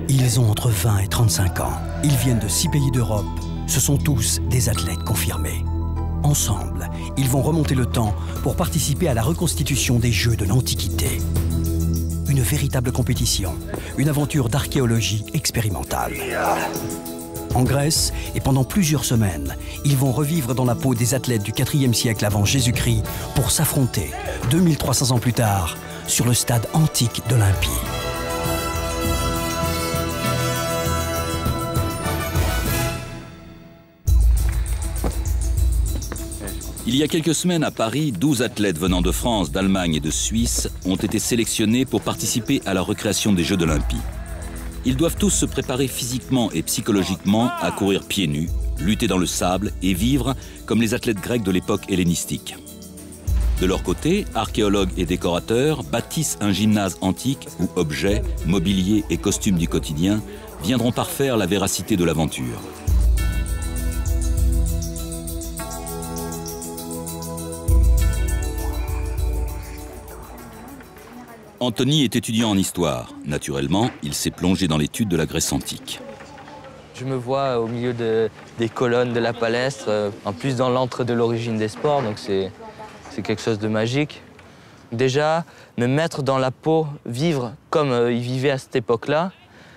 Ils ont entre 20 et 35 ans. Ils viennent de 6 pays d'Europe. Ce sont tous des athlètes confirmés. Ensemble, ils vont remonter le temps pour participer à la reconstitution des Jeux de l'Antiquité. Une véritable compétition, une aventure d'archéologie expérimentale. En Grèce, et pendant plusieurs semaines, ils vont revivre dans la peau des athlètes du IVe siècle avant Jésus-Christ pour s'affronter, 2300 ans plus tard, sur le stade antique d'Olympie. Il y a quelques semaines à Paris, 12 athlètes venant de France, d'Allemagne et de Suisse ont été sélectionnés pour participer à la recréation des Jeux d'Olympie. Ils doivent tous se préparer physiquement et psychologiquement à courir pieds nus, lutter dans le sable et vivre comme les athlètes grecs de l'époque hellénistique. De leur côté, archéologues et décorateurs bâtissent un gymnase antique où objets, mobilier et costumes du quotidien viendront parfaire la véracité de l'aventure. Anthony est étudiant en histoire. Naturellement, il s'est plongé dans l'étude de la Grèce antique. Je me vois au milieu des colonnes de la palestre, en plus dans l'antre de l'origine des sports, donc c'est quelque chose de magique. Déjà, me mettre dans la peau, vivre comme ils vivaient à cette époque-là,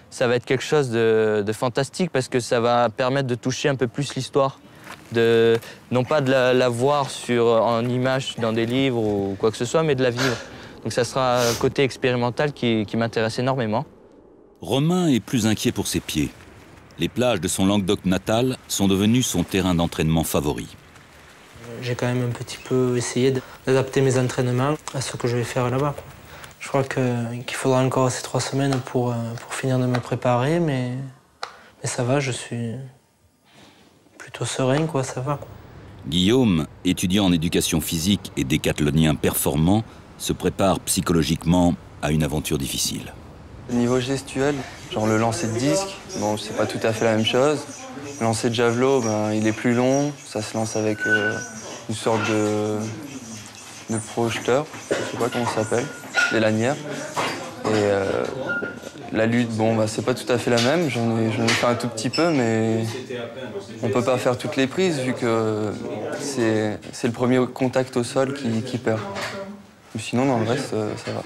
ça va être quelque chose de fantastique parce que ça va permettre de toucher un peu plus l'histoire. Non pas de la voir en images dans des livres ou quoi que ce soit, mais de la vivre. Donc ça sera un côté expérimental qui m'intéresse énormément. Romain est plus inquiet pour ses pieds. Les plages de son Languedoc natal sont devenues son terrain d'entraînement favori. J'ai quand même un petit peu essayé d'adapter mes entraînements à ce que je vais faire là-bas. Je crois qu'il faudra encore ces 3 semaines pour finir de me préparer, mais ça va, je suis plutôt serein, quoi, ça va. Guillaume, étudiant en éducation physique et décathlonien performant, se prépare psychologiquement à une aventure difficile. Niveau gestuel, genre le lancer de disque, bon, c'est pas tout à fait la même chose. Le lancer de javelot, il est plus long, ça se lance avec une sorte de projeteur, je sais pas comment ça s'appelle, des lanières. Et la lutte, c'est pas tout à fait la même, j'en ai fait un tout petit peu, mais on peut pas faire toutes les prises vu que c'est le premier contact au sol qui perd. Sinon, dans le reste, ça va.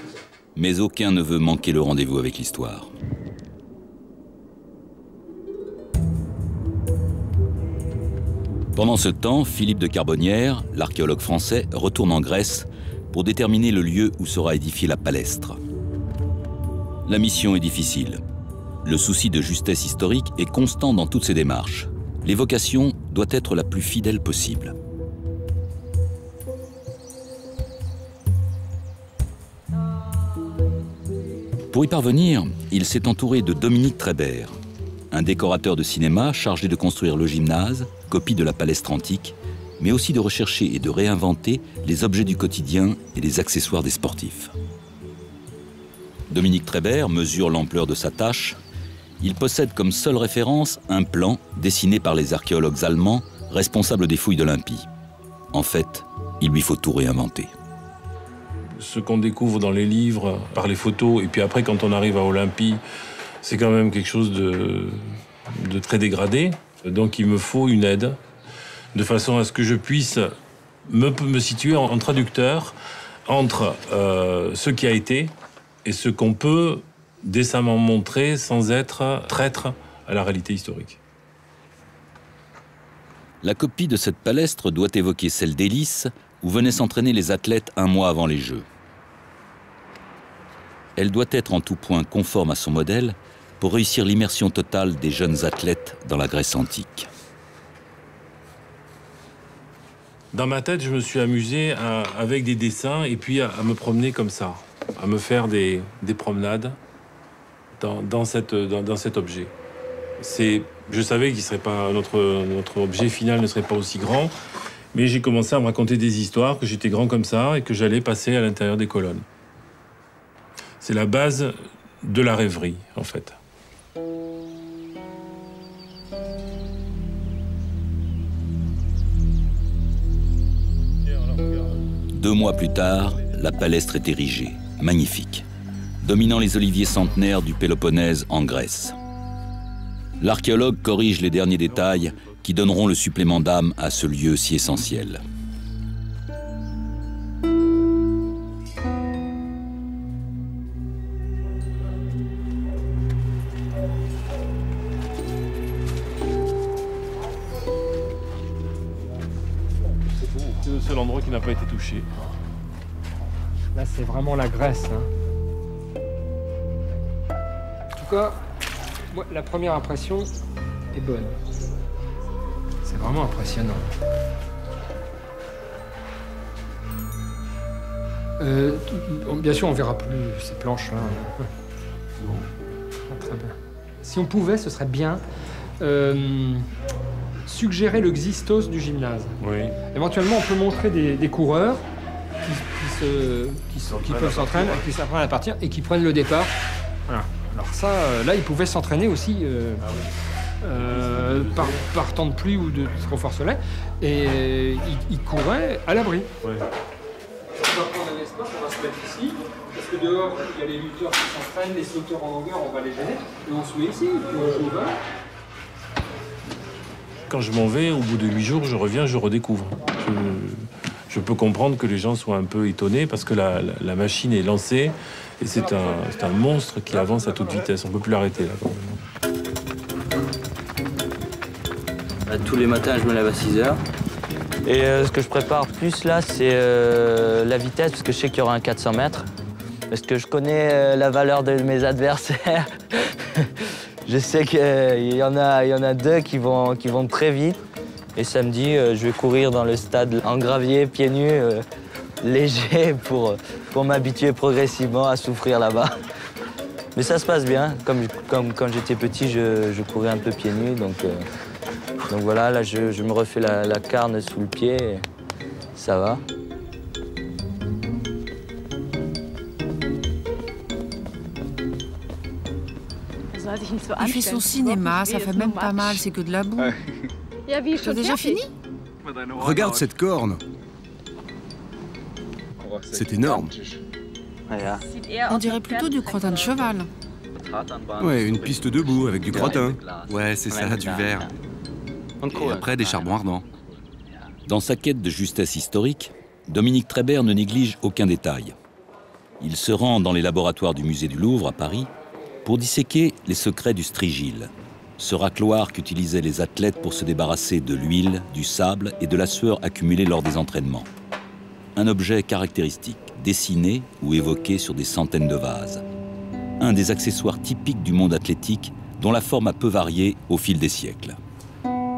Mais aucun ne veut manquer le rendez-vous avec l'histoire. Pendant ce temps, Philippe de Carbonnières, l'archéologue français, retourne en Grèce pour déterminer le lieu où sera édifiée la palestre. La mission est difficile. Le souci de justesse historique est constant dans toutes ses démarches. L'évocation doit être la plus fidèle possible. Pour y parvenir, il s'est entouré de Dominique Trébert, un décorateur de cinéma chargé de construire le gymnase, copie de la palestre antique, mais aussi de rechercher et de réinventer les objets du quotidien et les accessoires des sportifs. Dominique Trébert mesure l'ampleur de sa tâche. Il possède comme seule référence un plan dessiné par les archéologues allemands responsables des fouilles d'Olympie. En fait, il lui faut tout réinventer. Ce qu'on découvre dans les livres, par les photos, et puis après, quand on arrive à Olympie, c'est quand même quelque chose de très dégradé. Donc il me faut une aide, de façon à ce que je puisse me situer en traducteur entre ce qui a été et ce qu'on peut décemment montrer sans être traître à la réalité historique. La copie de cette palestre doit évoquer celle d'Hélice, où venaient s'entraîner les athlètes un mois avant les Jeux. Elle doit être en tout point conforme à son modèle pour réussir l'immersion totale des jeunes athlètes dans la Grèce antique. Dans ma tête, je me suis amusé avec des dessins et puis à me promener comme ça, à me faire des promenades dans cet objet. Je savais qu'il serait pas, notre objet final ne serait pas aussi grand, mais j'ai commencé à me raconter des histoires, que j'étais grand comme ça et que j'allais passer à l'intérieur des colonnes. C'est la base de la rêverie, en fait. 2 mois plus tard, la palestre est érigée, magnifique. dominant les oliviers centenaires du Péloponnèse en Grèce. L'archéologue corrige les derniers détails qui donneront le supplément d'âme à ce lieu si essentiel. C'est le seul endroit qui n'a pas été touché. Là, c'est vraiment la Grèce. Hein. En tout cas, moi, la première impression est bonne. C'est vraiment impressionnant. Bien sûr, on verra plus ces planches-là. Bon. Très bien. Si on pouvait, ce serait bien suggérer le xystos du gymnase. Oui. Éventuellement, on peut montrer des coureurs qui peuvent s'entraîner, qui s'apprennent à partir et qui prennent le départ. Voilà. Alors ça, là, ils pouvaient s'entraîner aussi par temps de pluie ou de trop fort soleil, et ils couraient à l'abri. Ouais. On va prendre un espace, on va se mettre ici, parce que dehors, il y a les lutteurs qui s'entraînent, les sauteurs en longueur, on va les gêner, et on se met ici, puis on joue au bas. Quand je m'en vais, au bout de 8 jours, je reviens, je redécouvre. Je peux comprendre que les gens soient un peu étonnés parce que la machine est lancée et c'est un monstre qui avance à toute vitesse. On ne peut plus l'arrêter là. Tous les matins, je me lève à 6 h. Et ce que je prépare plus là, c'est la vitesse, parce que je sais qu'il y aura un 400 mètres. Parce que je connais la valeur de mes adversaires. Je sais qu'il y en a deux qui vont très vite. Et samedi, je vais courir dans le stade en gravier, pieds nus, léger, pour m'habituer progressivement à souffrir là-bas. Mais ça se passe bien. Comme quand j'étais petit, je courais un peu pieds nus. Donc voilà, là, je me refais la carne sous le pied. Et ça va. Il fait son cinéma, ça fait même pas mal, c'est que de la boue. C'est déjà fini? Regarde cette corne. C'est énorme. On dirait plutôt du crottin de cheval. Ouais, une piste debout avec du crottin. Ouais, c'est ça, du verre. Et après, des charbons ardents. Dans sa quête de justesse historique, Dominique Trébert ne néglige aucun détail. Il se rend dans les laboratoires du musée du Louvre à Paris pour disséquer les secrets du strigile, ce racloir qu'utilisaient les athlètes pour se débarrasser de l'huile, du sable et de la sueur accumulée lors des entraînements. Un objet caractéristique, dessiné ou évoqué sur des centaines de vases. Un des accessoires typiques du monde athlétique dont la forme a peu varié au fil des siècles.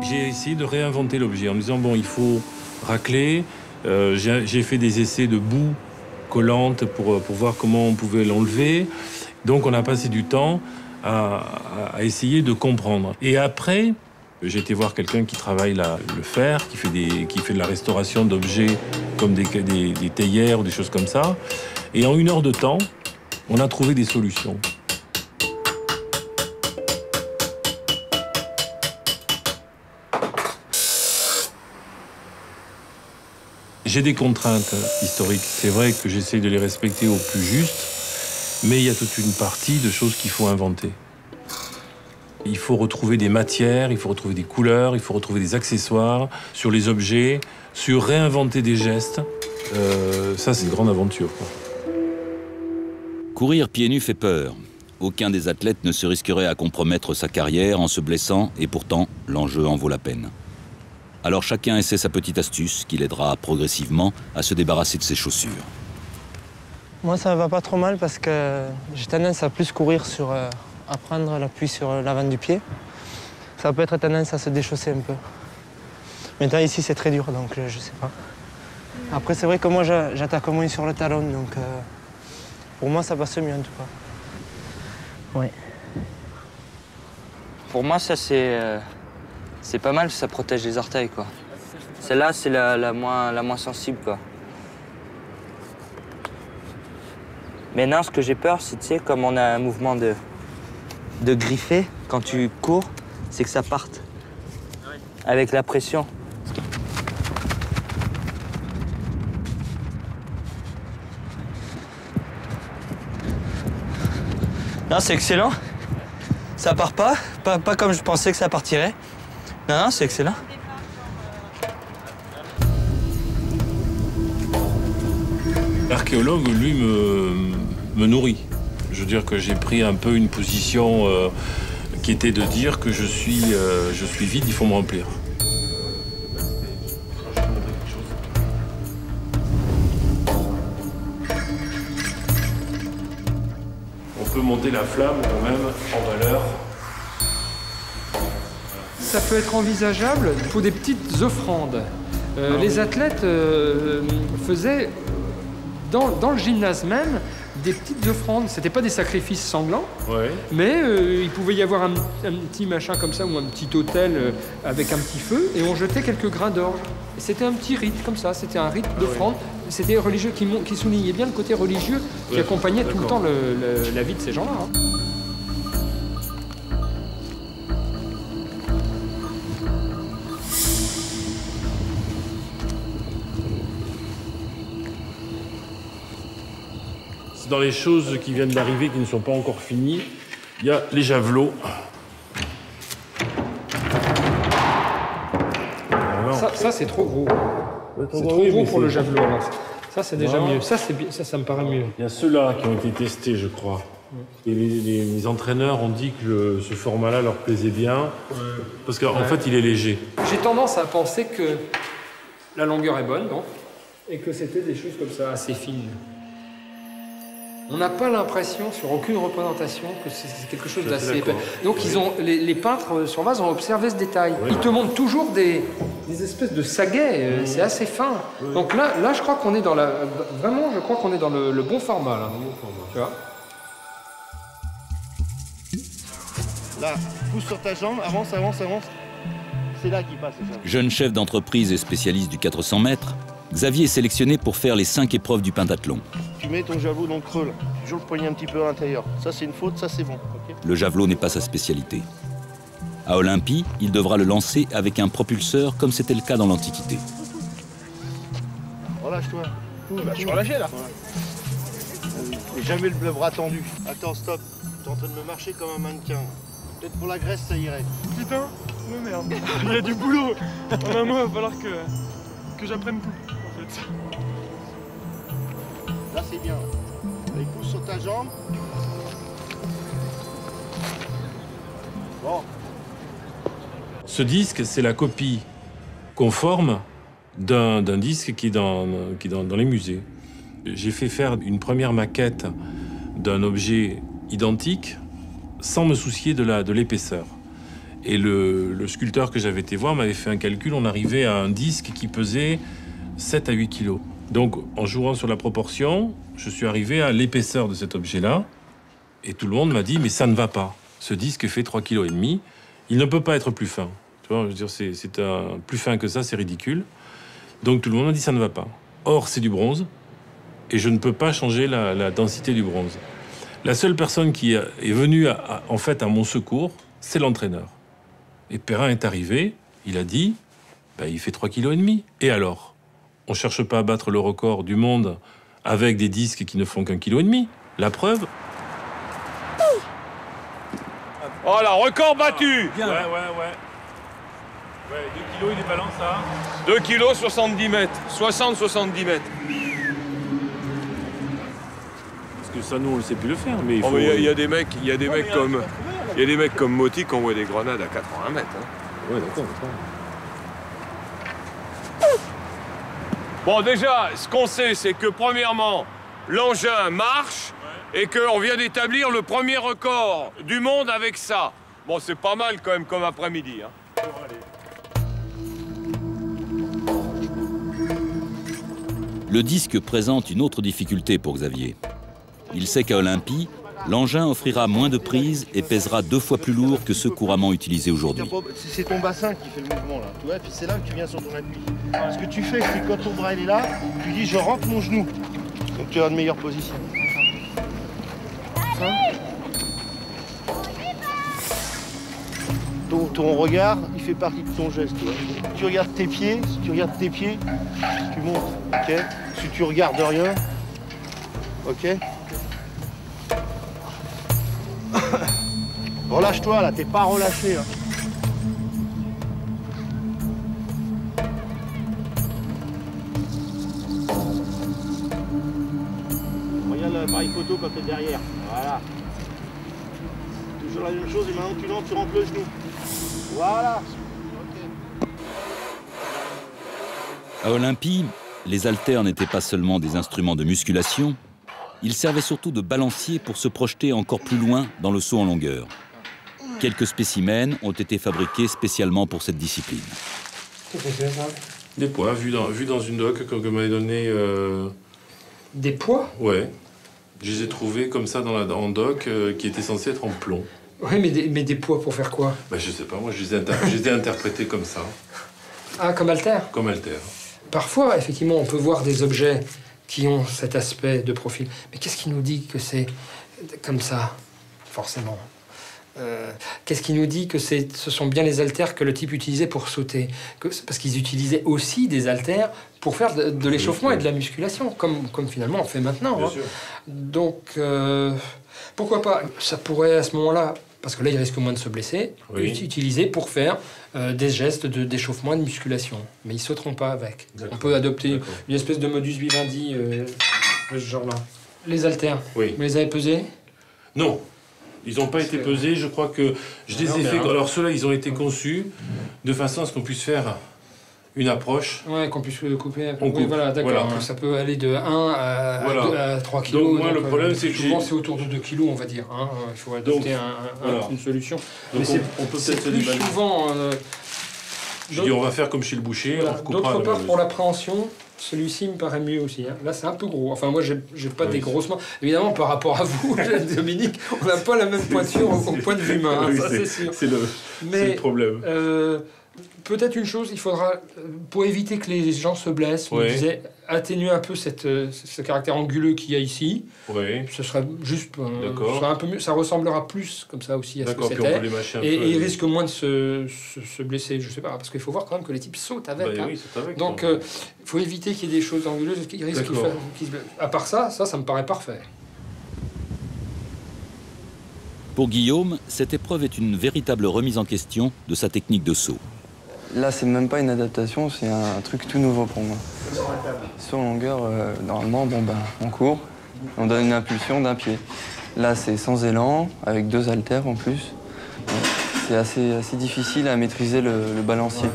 J'ai essayé de réinventer l'objet en me disant, bon, il faut racler. J'ai fait des essais de boue collante pour voir comment on pouvait l'enlever. Donc on a passé du temps à essayer de comprendre. Et après, j'ai été voir quelqu'un qui travaille le fer, qui fait de la restauration d'objets comme des théières ou des choses comme ça. Et en 1 heure de temps, on a trouvé des solutions. J'ai des contraintes historiques. C'est vrai que j'essaie de les respecter au plus juste. Mais il y a toute une partie de choses qu'il faut inventer. Il faut retrouver des matières, il faut retrouver des couleurs, il faut retrouver des accessoires sur les objets, sur réinventer des gestes. Ça, c'est une grande aventure, quoi. Courir pieds nus fait peur. Aucun des athlètes ne se risquerait à compromettre sa carrière en se blessant, et pourtant, l'enjeu en vaut la peine. Alors chacun essaie sa petite astuce qui l'aidera progressivement à se débarrasser de ses chaussures. Moi, ça va pas trop mal parce que j'ai tendance à plus courir à prendre l'appui sur l'avant du pied. Ça peut être tendance à se déchausser un peu. Maintenant, ici, c'est très dur, donc je sais pas. Après, c'est vrai que moi, j'attaque moins sur le talon, donc pour moi, ça passe mieux en tout cas. Oui. Pour moi, ça, c'est pas mal, ça protège les orteils, quoi. Celle-là, c'est la moins sensible, quoi. Maintenant, ce que j'ai peur, c'est, tu sais, comme on a un mouvement de griffer, quand tu cours, c'est que ça parte. Avec la pression. Non, c'est excellent. Ça part pas comme je pensais que ça partirait. Non, c'est excellent. L'archéologue, lui, me nourrit. Je veux dire que j'ai pris un peu une position qui était de dire que je suis vide, il faut me remplir. On peut monter la flamme quand même en valeur. Ça peut être envisageable pour des petites offrandes. Les athlètes faisaient dans le gymnase même des petites offrandes. C'était pas des sacrifices sanglants, mais il pouvait y avoir un petit machin comme ça ou un petit autel avec un petit feu et on jetait quelques grains d'orge. C'était un petit rite comme ça, c'était un rite d'offrande. C'était religieux qui soulignait bien le côté religieux qui accompagnait tout le temps la vie de ces gens-là. Hein. Dans les choses qui viennent d'arriver, qui ne sont pas encore finies, il y a les javelots. Ça c'est trop gros. C'est trop gros pour le javelot. Ça, c'est déjà mieux. Ça me paraît mieux. Il y a ceux-là qui ont été testés, je crois. Et les entraîneurs ont dit que ce format-là leur plaisait bien, parce qu'en fait, il est léger. J'ai tendance à penser que la longueur est bonne, donc, et que c'était des choses comme ça, assez fines. On n'a pas l'impression, sur aucune représentation, que c'est quelque chose d'assez épais. Donc les peintres sur vase ont observé ce détail. Ils te montrent toujours des espèces de saguets, c'est assez fin. Donc là, je crois qu'on est dans vraiment, je crois qu'on est dans le bon format, là. Tu vois ? Là, pousse sur ta jambe, avance, avance, avance. C'est là qu'il passe. Jeune chef d'entreprise et spécialiste du 400 mètres, Xavier est sélectionné pour faire les 5 épreuves du pentathlon. Tu mets ton javelot dans le creux, là. Toujours le poignet un petit peu à l'intérieur. Ça, c'est une faute, ça, c'est bon. Okay. Le javelot n'est pas sa spécialité. À Olympie, il devra le lancer avec un propulseur, comme c'était le cas dans l'Antiquité. Relâche-toi. Je suis relâché, là. Voilà. Et jamais le bras tendu. Attends, stop. Tu es en train de me marcher comme un mannequin. Peut-être pour la graisse, ça irait. Putain, oh merde. Il y a du boulot. En un mot, il va falloir que j'apprenne tout, en fait. Là, c'est bien. Allez, pousse sur ta jambe. Bon. Ce disque, c'est la copie conforme d'un disque qui est dans les musées. J'ai fait faire une première maquette d'un objet identique sans me soucier de l'épaisseur. Et le sculpteur que j'avais été voir m'avait fait un calcul, on arrivait à un disque qui pesait 7 à 8 kilos. Donc, en jouant sur la proportion, je suis arrivé à l'épaisseur de cet objet-là. Et tout le monde m'a dit, mais ça ne va pas. Ce disque fait 3,5 kg. Il ne peut pas être plus fin. Tu vois, je veux dire, c'est plus fin que ça, c'est ridicule. Donc, tout le monde m'a dit, ça ne va pas. Or, c'est du bronze. Et je ne peux pas changer la densité du bronze. La seule personne qui est venue, en fait, à mon secours, c'est l'entraîneur. Et Perrin est arrivé, il a dit, il fait 3,5 kg. Et alors ? On ne cherche pas à battre le record du monde avec des disques qui ne font qu'1,5 kg. La preuve... Oh là, record battu. Ouais. Ouais, 2 kilos, il est balance à... 2 kilos, 70 mètres. 60-70 mètres. Parce que ça, nous, on ne sait plus le faire, mais il faut... Il y a des mecs comme Motti qui envoient des grenades à 80 mètres. Hein. Ouais, d'accord. Bon, déjà, ce qu'on sait, c'est que premièrement, l'engin marche et qu'on vient d'établir le premier record du monde avec ça. Bon, c'est pas mal quand même comme après-midi. Hein. Le disque présente une autre difficulté pour Xavier. Il sait qu'à Olympie, l'engin offrira moins de prise et pèsera 2 fois plus lourd que ceux couramment utilisés aujourd'hui. C'est ton bassin qui fait le mouvement là, tu vois, puis c'est là que tu viens sur ton appui. Ce que tu fais, c'est que quand ton bras il est là, tu dis je rentre mon genou. Donc tu as une meilleure position. Ça. Ton regard, il fait partie de ton geste. Tu vois. Si tu regardes tes pieds, tu montes, ok. Si tu regardes rien, ok. Relâche-toi, là, t'es pas relâché. Hein. Regarde l'appareil photo quand t'es derrière. Voilà. Toujours la même chose, et maintenant tu rentres le genou. Voilà. À Olympie, les haltères n'étaient pas seulement des instruments de musculation, ils servaient surtout de balancier pour se projeter encore plus loin dans le saut en longueur. Quelques spécimens ont été fabriqués spécialement pour cette discipline. Qu'est-ce que c'est ça? Des poids vus dans une doc que m'avait donné... Des poids? Ouais. Je les ai trouvés comme ça en doc qui étaient censés être en plomb. Oui, mais des poids pour faire quoi? Bah, je sais pas, moi je les ai interprétés comme ça. Ah, comme haltère? Comme haltère. Parfois, effectivement, on peut voir des objets qui ont cet aspect de profil. Mais qu'est-ce qui nous dit que c'est comme ça, forcément? Qu'est-ce qui nous dit que ce sont bien les haltères que le type utilisait pour sauter? Parce qu'ils utilisaient aussi des haltères pour faire de l'échauffement et de la musculation, comme finalement on fait maintenant. Hein. Donc, pourquoi pas? Ça pourrait à ce moment-là, parce que là il risque moins de se blesser, utiliser pour faire des gestes d'échauffement et de musculation. Mais ils ne sauteront pas avec. On peut adopter une espèce de modus vivendi de ce genre-là. Les haltères, vous les avez pesés? Non. Ils n'ont pas été pesés, je crois que je les ai fait... Alors ceux-là, ils ont été conçus de façon à ce qu'on puisse faire une approche. Ouais, qu'on puisse couper. Oui, voilà, d'accord. Voilà. Ça peut aller de 1 à 3 kilos. Donc moi, le problème, c'est que... Souvent, c'est autour de 2 kilos, on va dire. Hein. Il faut adopter une solution. Donc on peut peut-être se plus souvent... je dis, on va faire comme chez le boucher. Voilà. D'autre part, pour l'appréhension, celui-ci me paraît mieux aussi. Hein. Là, c'est un peu gros. Enfin, moi, j'ai pas des grosses mains. Évidemment, par rapport à vous, Dominique, on n'a pas la même pointure au point de vue main. Hein, ça, c'est sûr. C'est le problème. Peut-être une chose, il faudra, pour éviter que les gens se blessent, on disait, atténuer un peu ce caractère anguleux qu'il y a ici. Ce serait juste un peu mieux. Ça ressemblera plus comme ça aussi à ce que c'était. Et il risque moins de se blesser, je sais pas, parce qu'il faut voir quand même que les types sautent avec. Donc il faut éviter qu'il y ait des choses anguleuses qui risquent qu'ils se blessent. À part ça me paraît parfait. Pour Guillaume, cette épreuve est une véritable remise en question de sa technique de saut. Là, c'est même pas une adaptation, c'est un truc tout nouveau pour moi. Sur longueur, normalement, on court, on donne une impulsion d'un pied. Là, c'est sans élan, avec 2 haltères en plus. C'est assez difficile à maîtriser le balancier.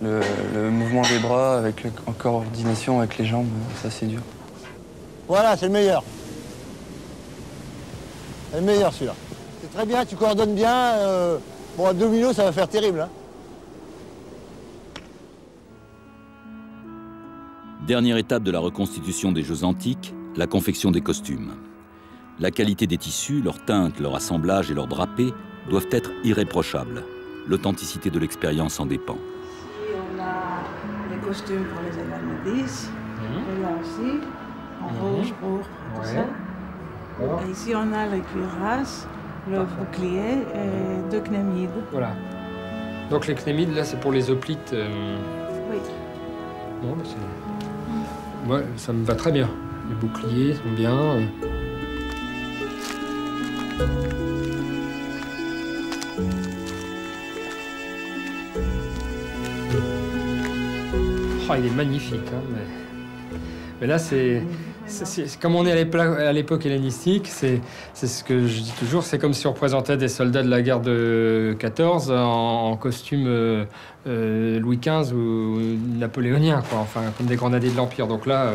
Le mouvement des bras, avec en coordination avec les jambes, c'est assez dur. Voilà, c'est le meilleur. C'est le meilleur, celui-là. C'est très bien, tu coordonnes bien. Bon, abdominaux, ça va faire terrible. Hein. Dernière étape de la reconstitution des Jeux antiques, la confection des costumes. La qualité des tissus, leur teinte, leur assemblage et leur drapé doivent être irréprochables. L'authenticité de l'expérience en dépend. Ici, on a les costumes pour les années 10. Et là aussi, en rouge, pourpre, tout ça. Et ici, on a les cuirasses, le bouclier et 2 cnémides. Voilà. Donc les cnémides, là, c'est pour les hoplites. Oui. Bon, bah, moi, ça me va très bien. Les boucliers sont bien. Oh, il est magnifique. Hein, mais là, c'est comme on est à l'époque hellénistique, c'est ce que je dis toujours, c'est comme si on représentait des soldats de la guerre de 14 en costume Louis XV ou napoléonien, quoi. Enfin, comme des grenadiers de l'Empire. Donc là,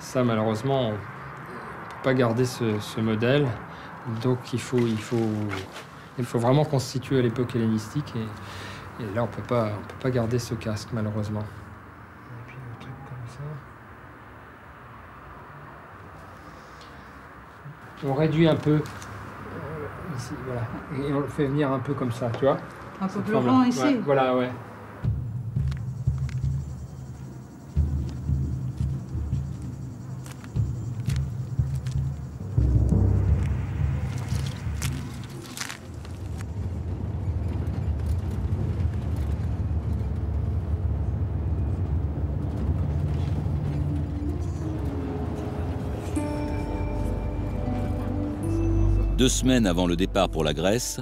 ça, malheureusement, on ne peut pas garder ce modèle. Donc il faut vraiment constituer à l'époque hellénistique. Et là, on peut pas garder ce casque, malheureusement. Et puis un truc comme ça. On réduit un peu ici, voilà. Et on le fait venir un peu comme ça, tu vois. Un peu plus rond ici. Ouais, voilà, ouais. 2 semaines avant le départ pour la Grèce,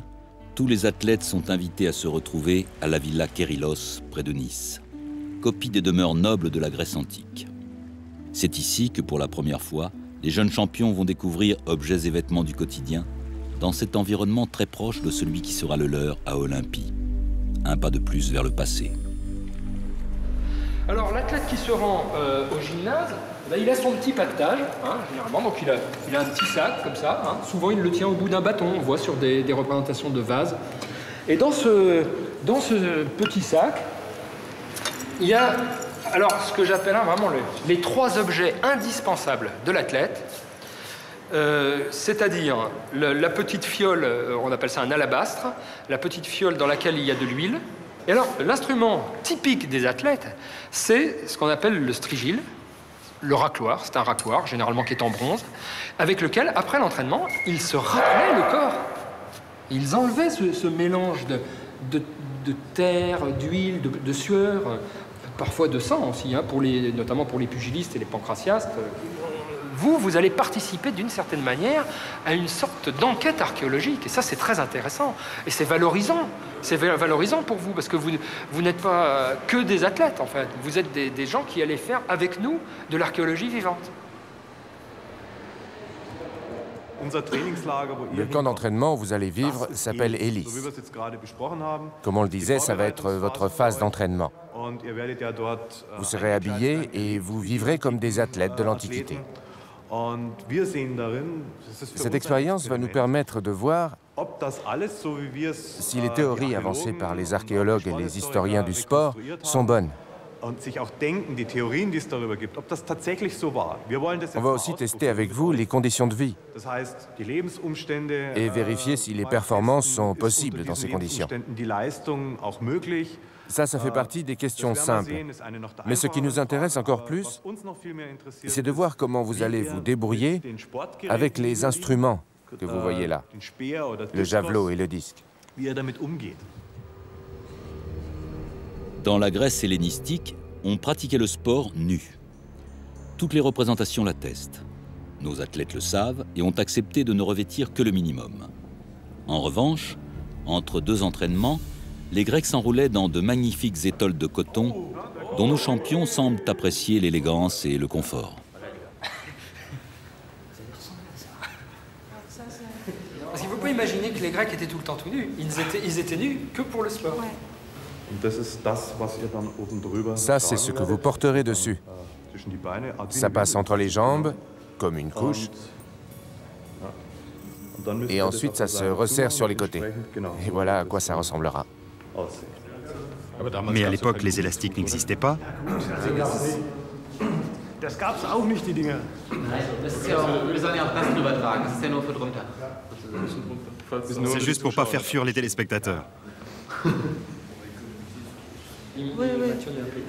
tous les athlètes sont invités à se retrouver à la villa Kérilos, près de Nice, copie des demeures nobles de la Grèce antique. C'est ici que, pour la première fois, les jeunes champions vont découvrir objets et vêtements du quotidien dans cet environnement très proche de celui qui sera le leur à Olympie. Un pas de plus vers le passé. Alors, l'athlète qui se rend au gymnase, là, il a son petit paquetage, hein, généralement, donc il a un petit sac comme ça. Hein. Souvent, il le tient au bout d'un bâton, on voit sur des représentations de vases. Et dans ce petit sac, il y a alors ce que j'appelle vraiment les 3 objets indispensables de l'athlète, c'est-à-dire la petite fiole, on appelle ça un alabastre, la petite fiole dans laquelle il y a de l'huile. Et alors, l'instrument typique des athlètes, c'est ce qu'on appelle le strigile, le racloir. C'est un racloir, généralement qui est en bronze, avec lequel, après l'entraînement, ils se raclaient le corps. Ils enlevaient ce mélange de terre, d'huile, de sueur, parfois de sang aussi, hein, notamment pour les pugilistes et les pancratiastes. Vous allez participer d'une certaine manière à une sorte d'enquête archéologique. Et ça, c'est très intéressant. Et c'est valorisant. C'est valorisant pour vous, parce que vous n'êtes pas que des athlètes, en fait. Vous êtes des gens qui allaient faire avec nous de l'archéologie vivante. Le camp d'entraînement où vous allez vivre s'appelle Elis. Comme on le disait, ça va être votre phase d'entraînement. Vous serez habillés et vous vivrez comme des athlètes de l'Antiquité. Cette expérience va nous permettre de voir si les théories avancées par les archéologues et les historiens du sport sont bonnes. On va aussi tester avec vous les conditions de vie et vérifier si les performances sont possibles dans ces conditions. Ça fait partie des questions simples. Mais ce qui nous intéresse encore plus, c'est de voir comment vous allez vous débrouiller avec les instruments que vous voyez là, le javelot et le disque. Dans la Grèce hellénistique, on pratiquait le sport nu. Toutes les représentations l'attestent. Nos athlètes le savent et ont accepté de ne revêtir que le minimum. En revanche, entre 2 entraînements, les Grecs s'enroulaient dans de magnifiques étoles de coton dont nos champions semblent apprécier l'élégance et le confort. Parce qu'il ne faut pas imaginer que les Grecs étaient tout le temps tout nus. Ils étaient nus que pour le sport. Ça, c'est ce que vous porterez dessus. Ça passe entre les jambes, comme une couche. Et ensuite, ça se resserre sur les côtés. Et voilà à quoi ça ressemblera. Mais à l'époque, les élastiques n'existaient pas. C'est juste pour pas faire fuir les téléspectateurs. Oui, oui.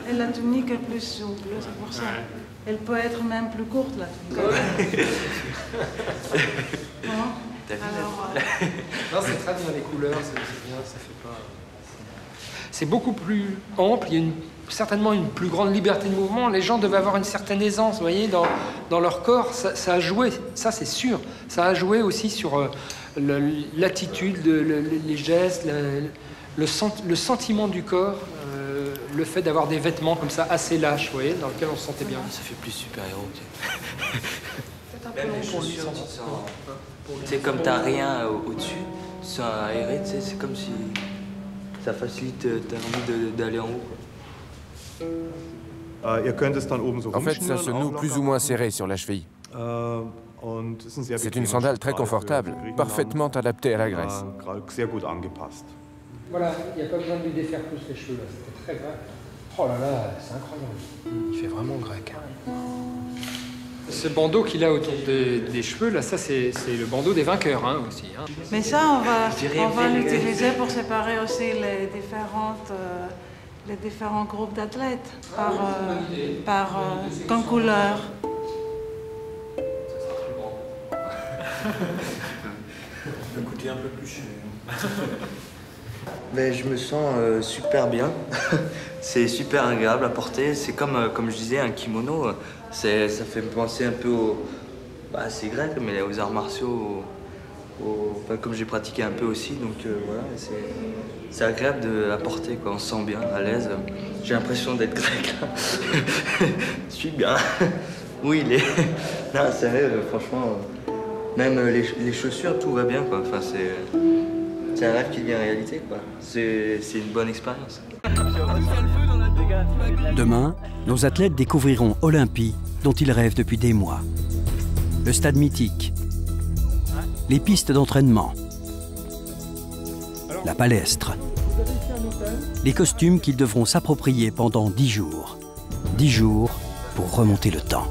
Et la tunique est plus souple, c'est pour ça. Elle peut être même plus courte, la tunique. Non, c'est très bien les couleurs, c'est bien, ça fait pas... C'est beaucoup plus ample, il y a certainement une plus grande liberté de mouvement. Les gens devaient avoir une certaine aisance, vous voyez, dans leur corps. Ça a joué, ça c'est sûr. Ça a joué aussi sur l'attitude, les gestes, le sentiment du corps, le fait d'avoir des vêtements comme ça assez lâches, vous voyez, dans lesquels on se sentait bien. Ça fait plus super-héros. Même les chaussures, c'est comme t'as rien au-dessus, tu sens aéré, c'est comme si ça facilite ta envie d'aller en haut. En fait, ça se noue plus ou moins serré sur la cheville. C'est une sandale très confortable, parfaitement adaptée à la Grèce. Voilà, il n'y a pas besoin de lui défaire plus les cheveux, là. C'était très grec. Oh là là, c'est incroyable. Il fait vraiment grec. Ce bandeau qu'il a autour des cheveux, là, ça c'est le bandeau des vainqueurs hein, aussi. Hein. Mais ça, on va l'utiliser pour séparer aussi les différents groupes d'athlètes comme couleur. Ça va coûter un peu plus cher. Mais je me sens super bien. C'est super agréable à porter. C'est comme je disais, un kimono. Ça fait me penser un peu c'est grec, mais aux arts martiaux, Enfin, comme j'ai pratiqué un peu aussi, donc voilà, c'est agréable à porter, quoi. On se sent bien, à l'aise. J'ai l'impression d'être grec là. Je suis bien. Oui, non, c'est vrai, franchement, même les chaussures, tout va bien, quoi. Enfin, c'est un rêve qui devient réalité, quoi. C'est une bonne expérience. Demain, nos athlètes découvriront Olympie, dont ils rêvent depuis des mois. Le stade mythique, les pistes d'entraînement, la palestre, les costumes qu'ils devront s'approprier pendant 10 jours. 10 jours pour remonter le temps.